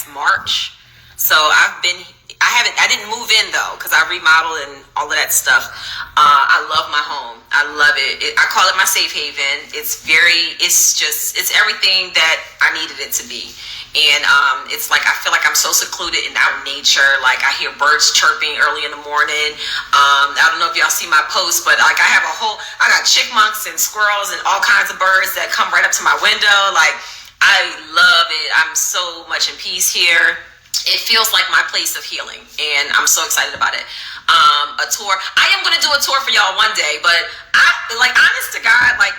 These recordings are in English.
last March. So I didn't move in though, because I remodeled and all of that stuff. I love my home. I love it. I call it my safe haven. It's everything that I needed it to be. And it's like, I feel like I'm so secluded and out in nature. Like, I hear birds chirping early in the morning. I don't know if y'all see my post, but like, I got chipmunks and squirrels and all kinds of birds that come right up to my window. Like, I love it. I'm so much in peace here. It feels like my place of healing, and I'm so excited about it. A tour. I am going to do a tour for y'all one day, but honest to God, like,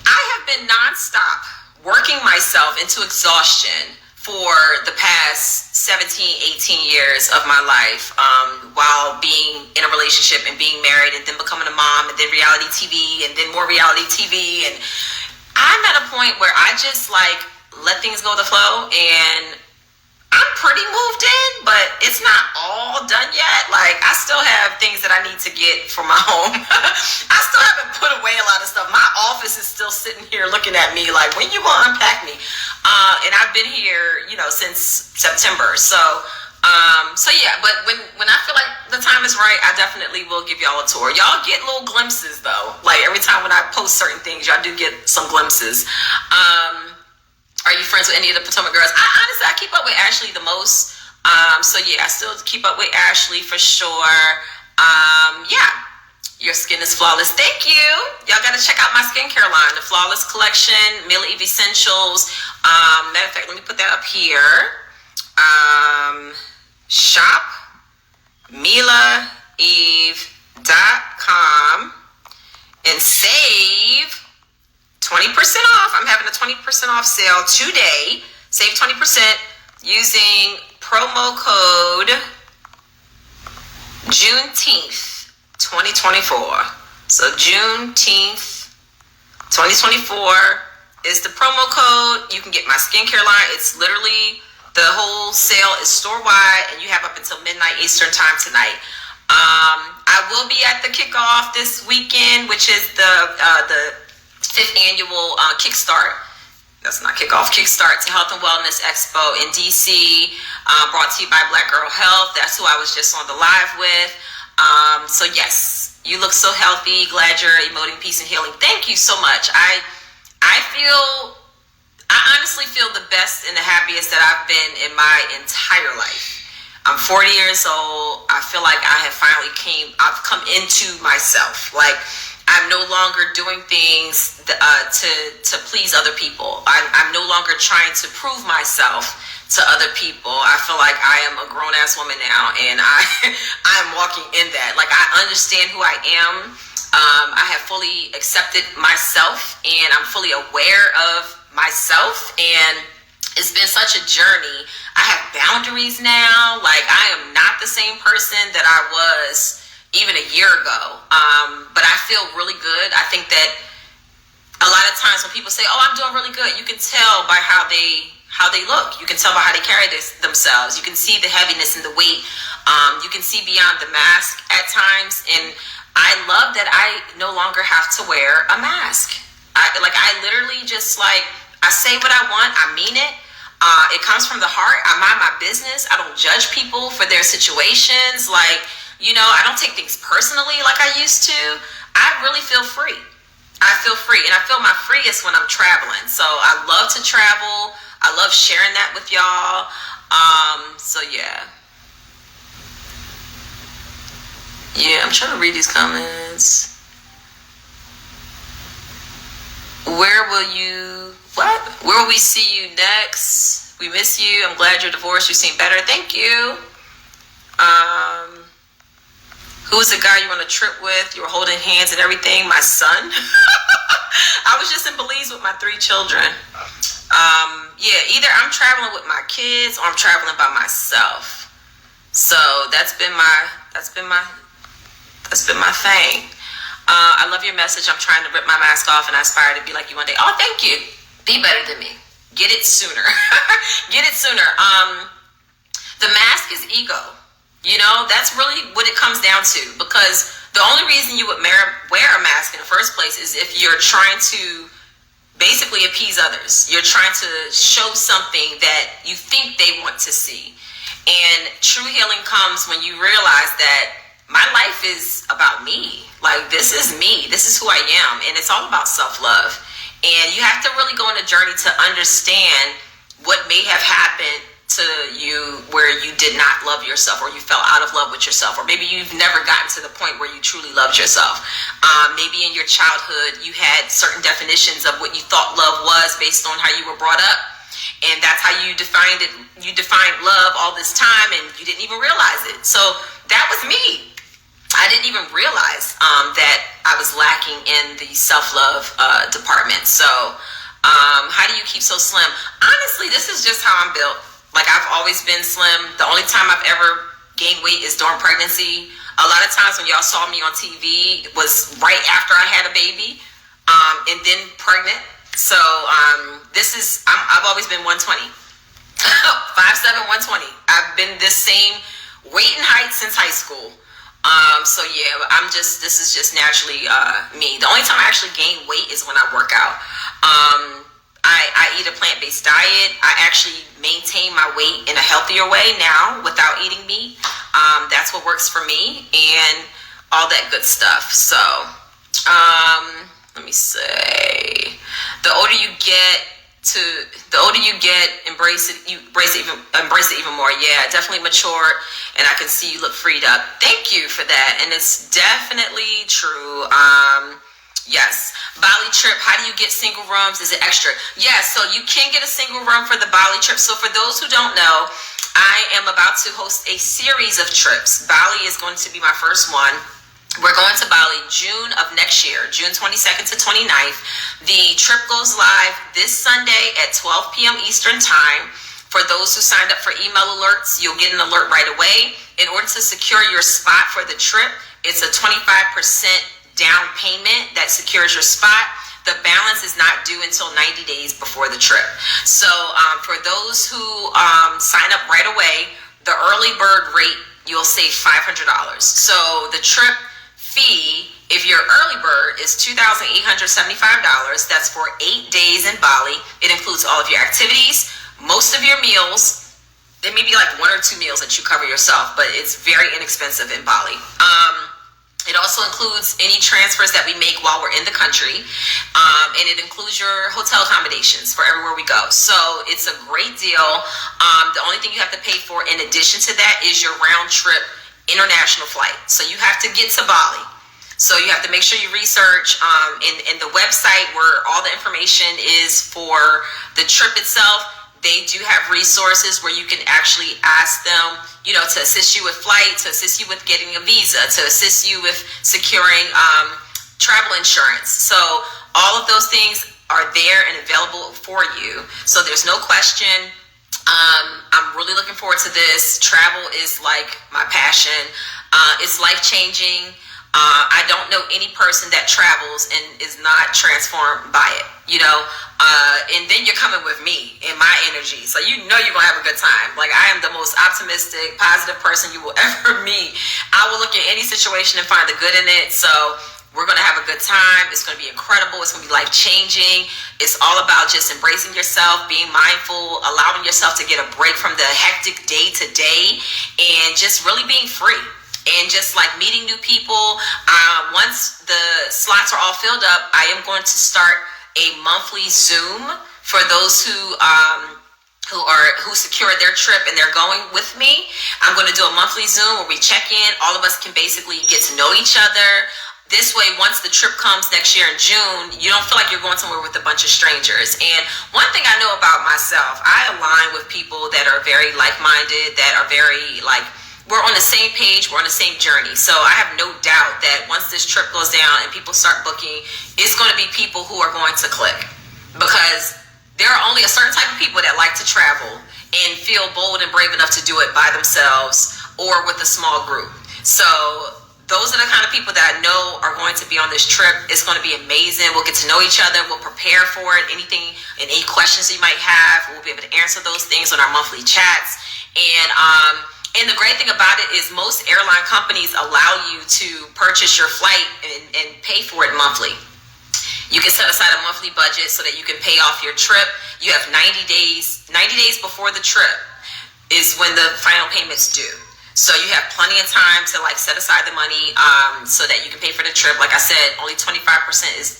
I have been nonstop working myself into exhaustion for the past 17, 18 years of my life, while being in a relationship and being married and then becoming a mom and then reality TV and then more reality TV. And I'm at a point where I just like let things go with the flow, and I'm pretty moved in, but it's not all done yet. Like, I still have things that I need to get for my home. I still haven't put away a lot of stuff. My office is still sitting here looking at me like, when you gonna unpack me? And I've been here, since September. So yeah, but when I feel like the time is right, I definitely will give y'all a tour. Y'all get little glimpses though. Like, every time when I post certain things, y'all do get some glimpses. Are you friends with any of the Potomac girls? Honestly, I keep up with Ashley the most. So yeah, I still keep up with Ashley for sure. Yeah, your skin is flawless. Thank you. Y'all gotta check out my skincare line, the Flawless Collection, Mila Eve Essentials. Matter of fact, let me put that up here. Shop milaeve.com and save 20% off. I'm having a 20% off sale today. Save 20% using promo code Juneteenth 2024. So Juneteenth 2024 is the promo code. You can get my skincare line. It's literally, the whole sale is store-wide, and you have up until midnight Eastern time tonight. I will be at the kickoff this weekend, which is the 5th annual Kickstart. That's not kickoff. Kickstart to Health and Wellness Expo in DC, brought to you by Black Girl Health. That's who I was just on the live with. So yes, you look so healthy. Glad you're emoting peace and healing. Thank you so much. I honestly feel the best and the happiest that I've been in my entire life. I'm 40 years old. I feel like I've come into myself. Like, I'm no longer doing things to please other people. I'm no longer trying to prove myself to other people. I feel like I am a grown-ass woman now, and I'm walking in that. Like, I understand who I am. I have fully accepted myself, and I'm fully aware of myself, and it's been such a journey. I have boundaries now. Like, I am not the same person that I was even a year ago, but I feel really good. I think that a lot of times when people say, "Oh, I'm doing really good," you can tell by how they look. You can tell by how they carry themselves. You can see the heaviness and the weight. You can see beyond the mask at times, and I love that I no longer have to wear a mask. I literally just I say what I want. I mean it. It comes from the heart. I mind my business. I don't judge people for their situations. I don't take things personally like I used to. I really feel free. I feel free, and I feel my freest when I'm traveling. So I love to travel. I love sharing that with y'all. So yeah. Yeah, I'm trying to read these comments. Where will we see you next? We miss you. I'm glad you're divorced. You seem better. Thank you. Who's the guy you were on a trip with? You were holding hands and everything. My son. I was just in Belize with my 3 children. Yeah, either I'm traveling with my kids or I'm traveling by myself. So that's been my thing. I love your message. I'm trying to rip my mask off, and I aspire to be like you one day. Oh, thank you. Be better than me. Get it sooner. Get it sooner. The mask is ego. That's really what it comes down to, because the only reason you would wear a mask in the first place is if you're trying to basically appease others. You're trying to show something that you think they want to see. And true healing comes when you realize that my life is about me. Like, this is me. This is who I am. And it's all about self-love. And you have to really go on a journey to understand what may have happened to you where you did not love yourself, or you fell out of love with yourself, or maybe you've never gotten to the point where you truly loved yourself. Maybe in your childhood you had certain definitions of what you thought love was based on how you were brought up, and that's how you defined it. You defined love all this time and you didn't even realize it. So that was me. I didn't even realize that I was lacking in the self-love department. So how do you keep so slim? Honestly, this is just how I'm built. Like, I've always been slim. The only time I've ever gained weight is during pregnancy. A lot of times when y'all saw me on TV was right after I had a baby, and then pregnant. So I've always been 120, 5'7", 120. I've been this same weight and height since high school. So yeah, this is just naturally me. The only time I actually gain weight is when I work out. I eat a plant-based diet. I actually maintain my weight in a healthier way now without eating meat. That's what works for me and all that good stuff. So, let me say, the older you get, embrace it even more. Yeah, definitely matured, and I can see you look freed up. Thank you for that. And it's definitely true. Yes. Bali trip, how do you get single rooms? Is it extra? Yes, so you can get a single room for the Bali trip. So for those who don't know, I am about to host a series of trips. Bali is going to be my first one. We're going to Bali June of next year, June 22nd to 29th. The trip goes live this Sunday at 12 p.m. Eastern Time. For those who signed up for email alerts, you'll get an alert right away. In order to secure your spot for the trip, it's a 25% down payment that secures your spot. The balance is not due until 90 days before the trip. So for those who sign up right away, the early bird rate, you'll save $500. So the trip fee, if you're early bird, is $2,875. That's for 8 days in Bali. It includes all of your activities, most of your meals. There may be like 1 or 2 meals that you cover yourself, but it's very inexpensive in Bali. It also includes any transfers that we make while we're in the country, and it includes your hotel accommodations for everywhere we go. So it's a great deal. The only thing you have to pay for in addition to that is your round trip international flight. So you have to get to Bali. So you have to make sure you research in the website where all the information is for the trip itself. They do have resources where you can actually ask them, to assist you with flight, to assist you with getting a visa, to assist you with securing travel insurance. So all of those things are there and available for you. So there's no question. I'm really looking forward to this. Travel is like my passion. It's life-changing. I don't know any person that travels and is not transformed by it, and then you're coming with me and my energy. So you're going to have a good time. Like, I am the most optimistic, positive person you will ever meet. I will look at any situation and find the good in it. So we're going to have a good time. It's going to be incredible. It's going to be life-changing. It's all about just embracing yourself, being mindful, allowing yourself to get a break from the hectic day to day, and just really being free. And just like meeting new people. Once the slots are all filled up, I am going to start a monthly Zoom for those who secured their trip and they're going with me. I'm going to do a monthly Zoom where we check in. All of us can basically get to know each other. This way, once the trip comes next year in June, you don't feel like you're going somewhere with a bunch of strangers. And one thing I know about myself, I align with people that are very like-minded, that are very we're on the same page, we're on the same journey. So I have no doubt that once this trip goes down and people start booking, it's going to be people who are going to click. Because there are only a certain type of people that like to travel and feel bold and brave enough to do it by themselves or with a small group. So those are the kind of people that I know are going to be on this trip. It's going to be amazing. We'll get to know each other. We'll prepare for it. Anything and any questions you might have, we'll be able to answer those things on our monthly chats. And the great thing about it is most airline companies allow you to purchase your flight and pay for it monthly. You can set aside a monthly budget so that you can pay off your trip. You have 90 days. 90 days before the trip is when the final payment's due. So you have plenty of time to like set aside the money so that you can pay for the trip. Like I said, only 25%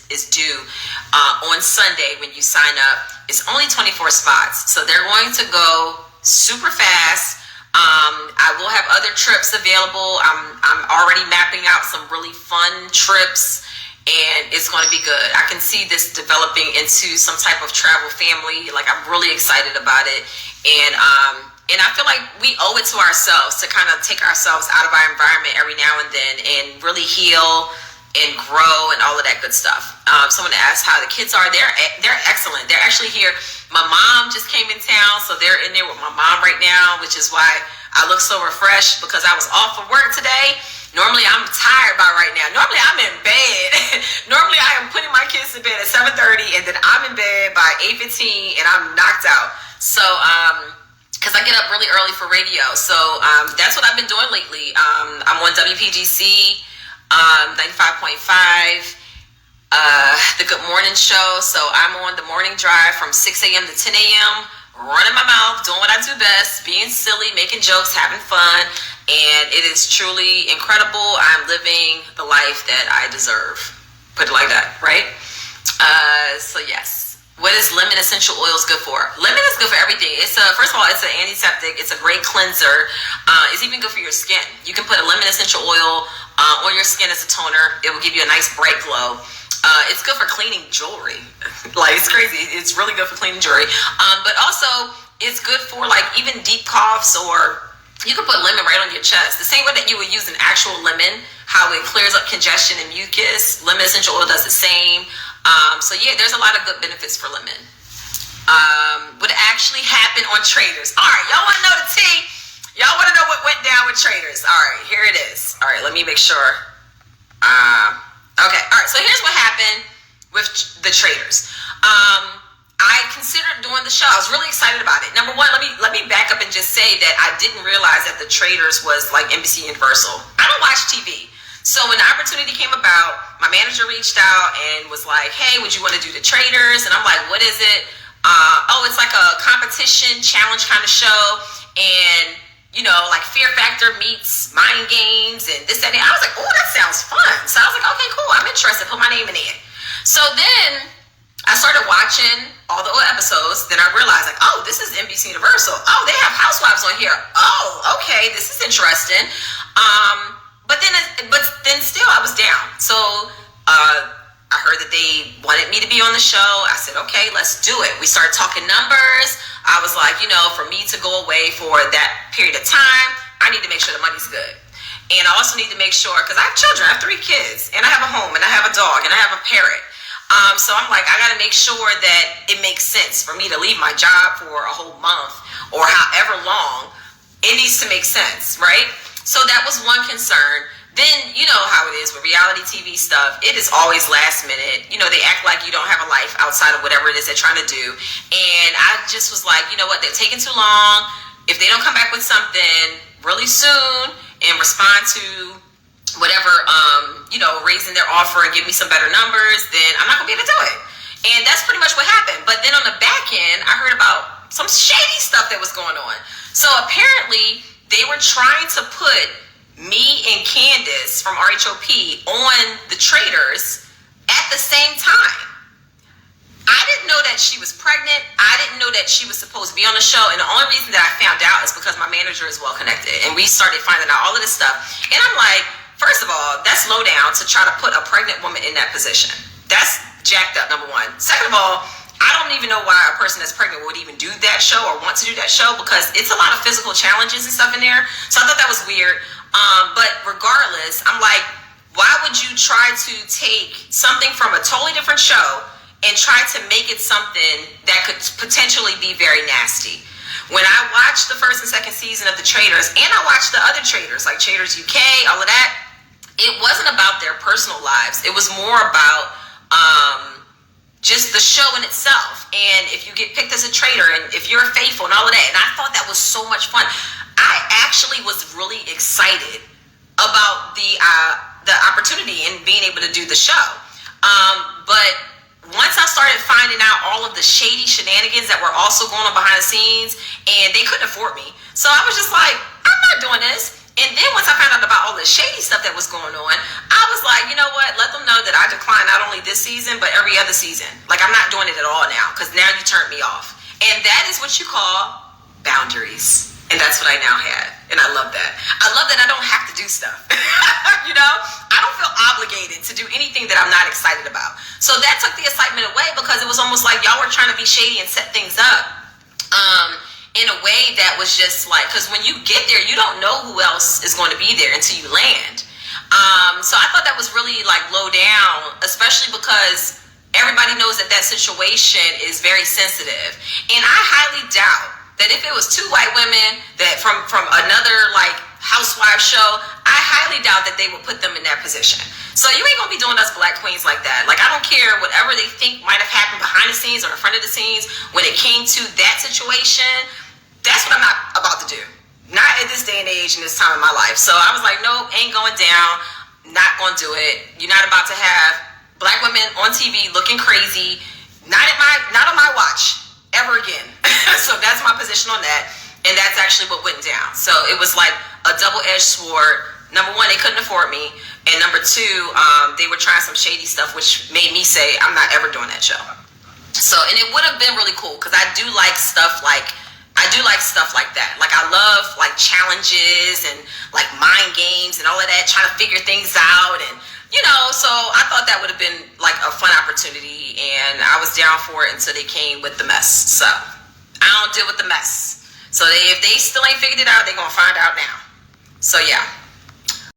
is due on Sunday when you sign up. It's only 24 spots. So they're going to go super fast. I will have other trips available. I'm already mapping out some really fun trips, and it's going to be good. I can see this developing into some type of travel family. Like, I'm really excited about it. And I feel like we owe it to ourselves to kind of take ourselves out of our environment every now and then and really heal and grow and all of that good stuff. Someone asked how the kids are. They're excellent. They're actually here. My mom just came in town, so they're in there with my mom right now, which is why I look so refreshed, because I was off of work today. Normally I'm tired by right now. Normally I'm in bed. Normally I am putting my kids to bed at 7:30, and then I'm in bed by 8:15 and I'm knocked out. So because I get up really early for radio. So that's what I've been doing lately. I'm on WPGC 95.5, the Good Morning Show. So I'm on the morning drive from 6 a.m. to 10 a.m., running my mouth, doing what I do best, being silly, making jokes, having fun. And it is truly incredible. I'm living the life that I deserve. Put it like that, right? So yes. What is lemon essential oils good for? Lemon is good for everything. It's first of all, it's an antiseptic. It's a great cleanser. It's even good for your skin. You can put a lemon essential oil on your skin as a toner. It will give you a nice bright glow. It's good for cleaning jewelry. Like, it's crazy. It's really good for cleaning jewelry. But also, it's good for like even deep coughs, or you can put lemon right on your chest. The same way that you would use an actual lemon, how it clears up congestion and mucus. Lemon essential oil does the same. So yeah, there's a lot of good benefits for lemon. What actually happened on Traitors? All right, y'all want to know the tea? Y'all want to know what went down with Traitors? All right, here it is. All right, let me make sure. Okay, all right, so here's what happened with the Traitors. I considered doing the show. I was really excited about it. Number one, let me back up and just say that I didn't realize that the Traitors was like NBC Universal. I don't watch TV. So when the opportunity came about, my manager reached out and was like, hey, would you want to do the Traitors? And I'm like, what is it? Oh, it's like a competition challenge kind of show. And, you know, like Fear Factor meets Mind Games and this, that, and that. I was like, oh, that sounds fun. So I was like, okay, cool. I'm interested. Put my name in it. So then I started watching all the episodes. Then I realized, like, oh, this is NBC Universal. Oh, they have housewives on here. Oh, okay, this is interesting. But then still I was down. So I heard that they wanted me to be on the show. I said, okay, let's do it. We started talking numbers. I was like, you know, for me to go away for that period of time, I need to make sure the money's good. And I also need to make sure, because I have children, I have 3 kids, and I have a home, and I have a dog, and I have a parrot. So I'm like, I got to make sure that it makes sense for me to leave my job for a whole month or however long. It needs to make sense, right? So that was one concern. Then, you know how it is with reality TV stuff. It is always last minute. You know, they act like you don't have a life outside of whatever it is they're trying to do. And I just was like, you know what? They're taking too long. If they don't come back with something really soon and respond to whatever, you know, raising their offer and give me some better numbers, then I'm not going to be able to do it. And that's pretty much what happened. But then on the back end, I heard about some shady stuff that was going on. So apparently they were trying to put me and Candace from RHOP on the Traitors at the same time. I didn't know that she was pregnant. I didn't know that she was supposed to be on the show. And the only reason that I found out is because my manager is well connected. And we started finding out all of this stuff. And I'm like, first of all, that's low down to try to put a pregnant woman in that position. That's jacked up, number one. Second of all, I don't even know why a person that's pregnant would even do that show or want to do that show, because it's a lot of physical challenges and stuff in there. So I thought that was weird. But regardless, I'm like, why would you try to take something from a totally different show and try to make it something that could potentially be very nasty? When I watched the first and second season of the Traitors, and I watched the other Traitors, like Traitors UK, all of that, it wasn't about their personal lives. It was more about just the show in itself. And if you get picked as a traitor, and if you're faithful and all of that, and I thought that was so much fun. I actually was really excited about the opportunity and being able to do the show. But once I started finding out all of the shady shenanigans that were also going on behind the scenes, and they couldn't afford me. So I was just like, I'm not doing this. And then once I found out about all the shady stuff that was going on, I was like, you know what? Let them know that I declined not only this season, but every other season. Like, I'm not doing it at all now, because now you turned me off. And that is what you call boundaries. And that's what I now have. And I love that. I love that I don't have to do stuff. You know? I don't feel obligated to do anything that I'm not excited about. So that took the excitement away, because it was almost like y'all were trying to be shady and set things up. In a way that was just like, because when you get there, you don't know who else is going to be there until you land. So I thought that was really like low down, especially because everybody knows that that situation is very sensitive. And I highly doubt that if it was two white women that from another like housewife show, I highly doubt that they would put them in that position. So you ain't gonna be doing us black queens like that. Like, I don't care whatever they think might have happened behind the scenes or in front of the scenes. When it came to that situation, that's what I'm not about to do. Not at this day and age and this time in my life. So I was like, nope, ain't going down. Not gonna do it. You're not about to have black women on TV looking crazy. Not on my watch ever again. So that's my position on that. And that's actually what went down. So it was like a double-edged sword. Number one, they couldn't afford me. And number two, they were trying some shady stuff, which made me say, I'm not ever doing that show. So, and it would have been really cool, because I do like stuff like that. Like, I love like challenges and like mind games and all of that, trying to figure things out. And, you know, so I thought that would have been like a fun opportunity, and I was down for it until they came with the mess. So I don't deal with the mess. So if they still ain't figured it out, they're going to find out now. So yeah.